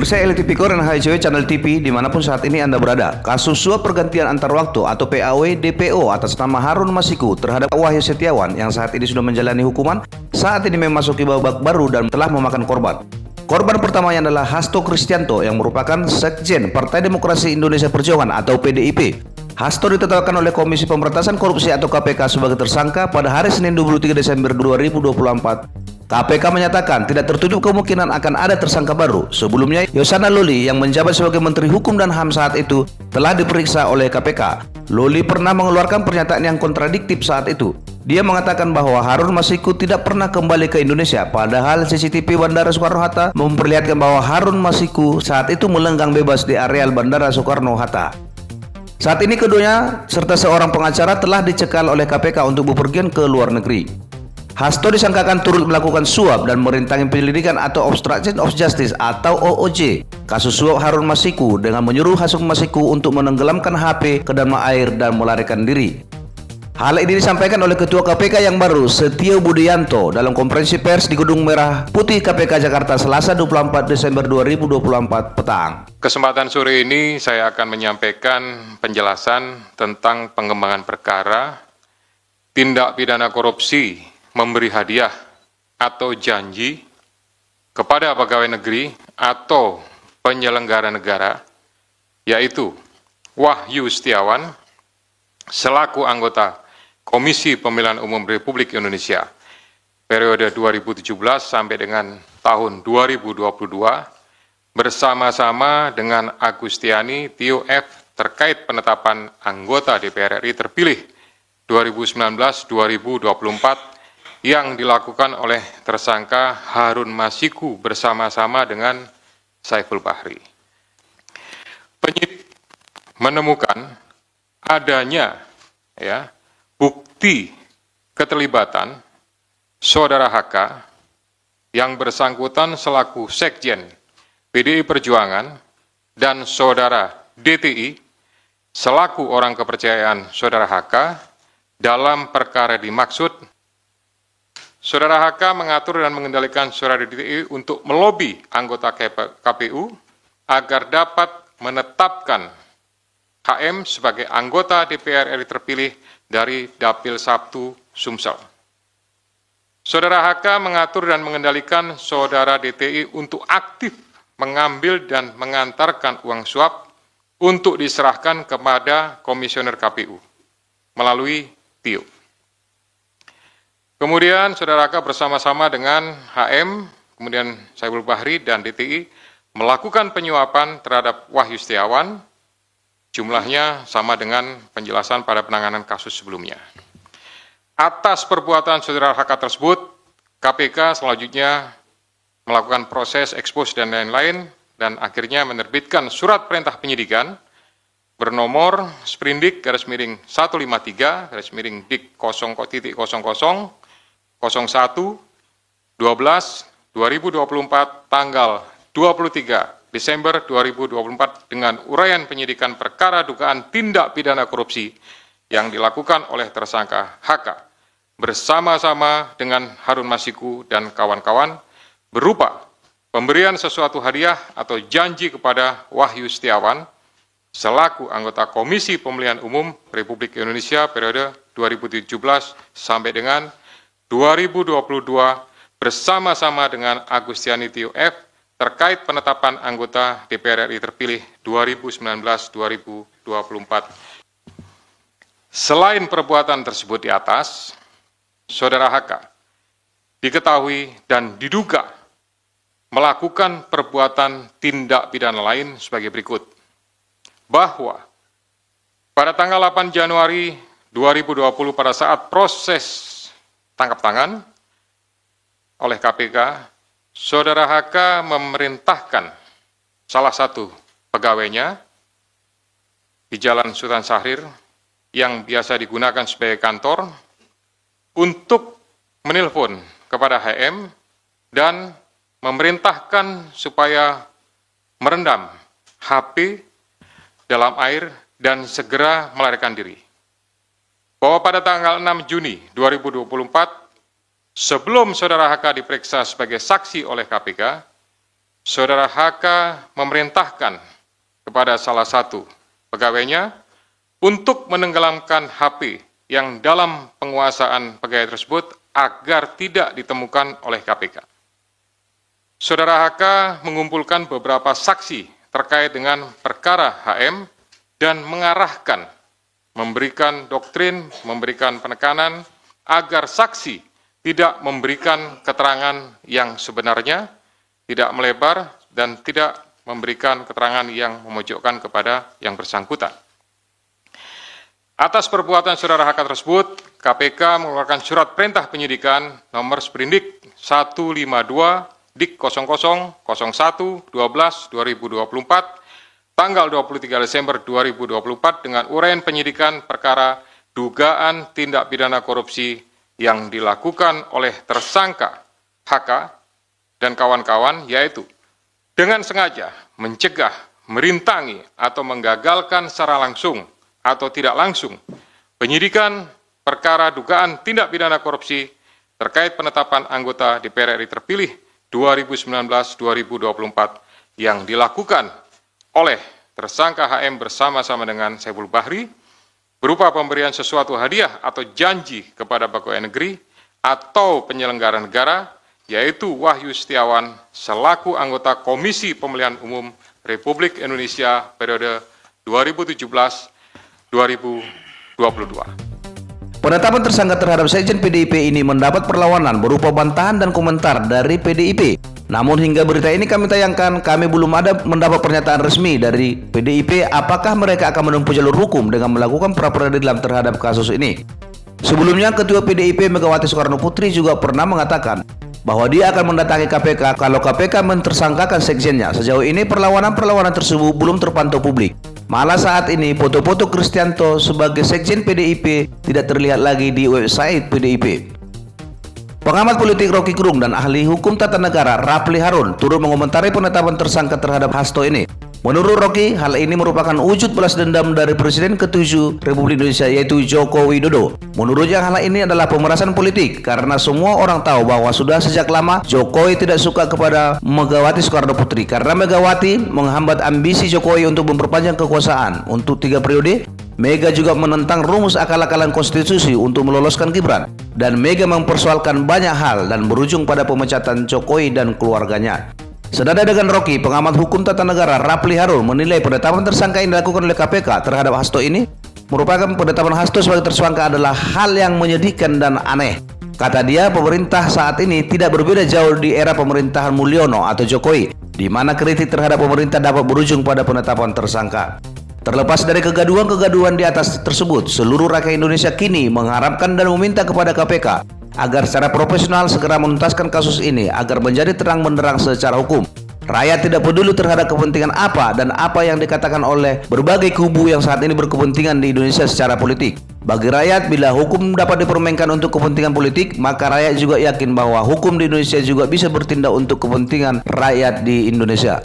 Pemirsa LTV Korean HCW Channel TV dimanapun saat ini Anda berada, kasus suap pergantian antar waktu atau PAW DPO atas nama Harun Masiku terhadap Wahyu Setiawan yang saat ini sudah menjalani hukuman, saat ini memasuki babak baru dan telah memakan korban. Korban pertamanya adalah Hasto Kristianto yang merupakan Sekjen Partai Demokrasi Indonesia Perjuangan atau PDIP. Hasto ditetapkan oleh Komisi Pemberantasan Korupsi atau KPK sebagai tersangka pada hari Senin 23 Desember 2024. KPK menyatakan tidak tertutup kemungkinan akan ada tersangka baru. Sebelumnya, Yasona Lawli yang menjabat sebagai Menteri Hukum dan HAM saat itu telah diperiksa oleh KPK. Lawli pernah mengeluarkan pernyataan yang kontradiktif saat itu. Dia mengatakan bahwa Harun Masiku tidak pernah kembali ke Indonesia, padahal CCTV Bandara Soekarno-Hatta memperlihatkan bahwa Harun Masiku saat itu melenggang bebas di areal Bandara Soekarno-Hatta. Saat ini keduanya serta seorang pengacara telah dicekal oleh KPK untuk bepergian ke luar negeri. Hasto disangkakan turut melakukan suap dan merintangi penyelidikan atau obstruction of justice atau OOJ kasus suap Harun Masiku dengan menyuruh Harun Masiku untuk menenggelamkan HP ke dalam air dan melarikan diri. Hal ini disampaikan oleh Ketua KPK yang baru, Setio Budianto, dalam konferensi pers di Gedung Merah Putih KPK Jakarta Selasa 24 Desember 2024 petang. Kesempatan sore ini saya akan menyampaikan penjelasan tentang pengembangan perkara tindak pidana korupsi memberi hadiah atau janji kepada pegawai negeri atau penyelenggara negara, yaitu Wahyu Setiawan selaku anggota Komisi Pemilihan Umum Republik Indonesia periode 2017 sampai dengan tahun 2022 bersama-sama dengan Agustiani Tio F terkait penetapan anggota DPR RI terpilih 2019-2024 yang dilakukan oleh tersangka Harun Masiku bersama-sama dengan Saiful Bahri. Penyidik menemukan adanya bukti keterlibatan saudara HK yang bersangkutan selaku Sekjen PDI Perjuangan dan saudara DTI selaku orang kepercayaan saudara HK dalam perkara dimaksud. Saudara HK mengatur dan mengendalikan saudara DTI untuk melobi anggota KPU agar dapat menetapkan HM sebagai anggota DPR RI terpilih dari Dapil 1 Sumsel. Saudara HK mengatur dan mengendalikan saudara DTI untuk aktif mengambil dan mengantarkan uang suap untuk diserahkan kepada Komisioner KPU melalui Tio. Kemudian saudara HK bersama-sama dengan HM, kemudian Saiful Bahri dan DTI melakukan penyuapan terhadap Wahyu Setiawan, jumlahnya sama dengan penjelasan pada penanganan kasus sebelumnya. Atas perbuatan saudara HK tersebut, KPK selanjutnya melakukan proses ekspos dan lain-lain, dan akhirnya menerbitkan surat perintah penyidikan bernomor Sprindik /153/Dik 0,01/12/2024 tanggal 23 Desember 2024 dengan uraian penyidikan perkara dugaan tindak pidana korupsi yang dilakukan oleh tersangka HK bersama-sama dengan Harun Masiku dan kawan-kawan berupa pemberian sesuatu hadiah atau janji kepada Wahyu Setiawan selaku anggota Komisi Pemilihan Umum Republik Indonesia periode 2017 sampai dengan 2022 bersama-sama dengan Agustiani Tio F terkait penetapan anggota DPR RI terpilih 2019-2024. Selain perbuatan tersebut di atas, saudara HK diketahui dan diduga melakukan perbuatan tindak pidana lain sebagai berikut. Bahwa pada tanggal 8 Januari 2020 pada saat proses tangkap tangan oleh KPK, saudara HK memerintahkan salah satu pegawainya di Jalan Sultan Syahrir yang biasa digunakan sebagai kantor untuk menelpon kepada HM dan memerintahkan supaya merendam HP dalam air dan segera melarikan diri. Bahwa pada tanggal 6 Juni 2024, sebelum saudara HK diperiksa sebagai saksi oleh KPK, Saudara HK memerintahkan kepada salah satu pegawainya untuk menenggelamkan HP yang dalam penguasaan pegawai tersebut agar tidak ditemukan oleh KPK. Saudara HK mengumpulkan beberapa saksi terkait dengan perkara HM dan mengarahkan, memberikan doktrin, memberikan penekanan agar saksi tidak memberikan keterangan yang sebenarnya, tidak melebar, dan tidak memberikan keterangan yang memojokkan kepada yang bersangkutan. Atas perbuatan saudara HK tersebut, KPK mengeluarkan surat perintah penyidikan nomor Sprindik 152 Dik 0001/12/2024 tanggal 23 Desember 2024 dengan uraian penyidikan perkara dugaan tindak pidana korupsi yang dilakukan oleh tersangka HK dan kawan-kawan, yaitu dengan sengaja mencegah, merintangi, atau menggagalkan secara langsung atau tidak langsung penyidikan perkara dugaan tindak pidana korupsi terkait penetapan anggota DPR RI terpilih 2019-2024 yang dilakukan oleh tersangka HM bersama-sama dengan Saiful Bahri berupa pemberian sesuatu hadiah atau janji kepada pegawai negeri atau penyelenggara negara, yaitu Wahyu Setiawan selaku anggota Komisi Pemilihan Umum Republik Indonesia periode 2017-2022. Penetapan tersangka terhadap Sekjen PDIP ini mendapat perlawanan berupa bantahan dan komentar dari PDIP. Namun hingga berita ini kami tayangkan, kami belum ada mendapat pernyataan resmi dari PDIP apakah mereka akan menempuh jalur hukum dengan melakukan pra-peradilan terhadap kasus ini. Sebelumnya, Ketua PDIP Megawati Soekarno Putri juga pernah mengatakan bahwa dia akan mendatangi KPK kalau KPK mentersangkakan sekjennya. Sejauh ini perlawanan tersebut belum terpantau publik. Malah saat ini foto-foto Kristianto sebagai sekjen PDIP tidak terlihat lagi di website PDIP. Pengamat politik Rocky Gerung dan ahli hukum tata negara Rapli Harun turut mengomentari penetapan tersangka terhadap Hasto ini. Menurut Rocky, hal ini merupakan wujud balas dendam dari Presiden ke-7 Republik Indonesia, yaitu Joko Widodo. Menurutnya hal ini adalah pemerasan politik karena semua orang tahu bahwa sudah sejak lama Jokowi tidak suka kepada Megawati Soekarno Putri karena Megawati menghambat ambisi Jokowi untuk memperpanjang kekuasaan untuk 3 periode. Mega juga menentang rumus akal-akalan konstitusi untuk meloloskan Gibran, dan Mega mempersoalkan banyak hal dan berujung pada pemecatan Jokowi dan keluarganya. Senada dengan Rocky, pengamat hukum tata negara Rapli Harun menilai penetapan tersangka yang dilakukan oleh KPK terhadap Hasto ini merupakan penetapan Hasto sebagai tersangka adalah hal yang menyedihkan dan aneh. Kata dia, pemerintah saat ini tidak berbeda jauh di era pemerintahan Mulyono atau Jokowi, di mana kritik terhadap pemerintah dapat berujung pada penetapan tersangka. Terlepas dari kegaduhan-kegaduhan di atas tersebut, seluruh rakyat Indonesia kini mengharapkan dan meminta kepada KPK agar secara profesional segera menuntaskan kasus ini agar menjadi terang benderang secara hukum. Rakyat tidak peduli terhadap kepentingan apa dan apa yang dikatakan oleh berbagai kubu yang saat ini berkepentingan di Indonesia secara politik. Bagi rakyat, bila hukum dapat dipermainkan untuk kepentingan politik, maka rakyat juga yakin bahwa hukum di Indonesia juga bisa bertindak untuk kepentingan rakyat di Indonesia.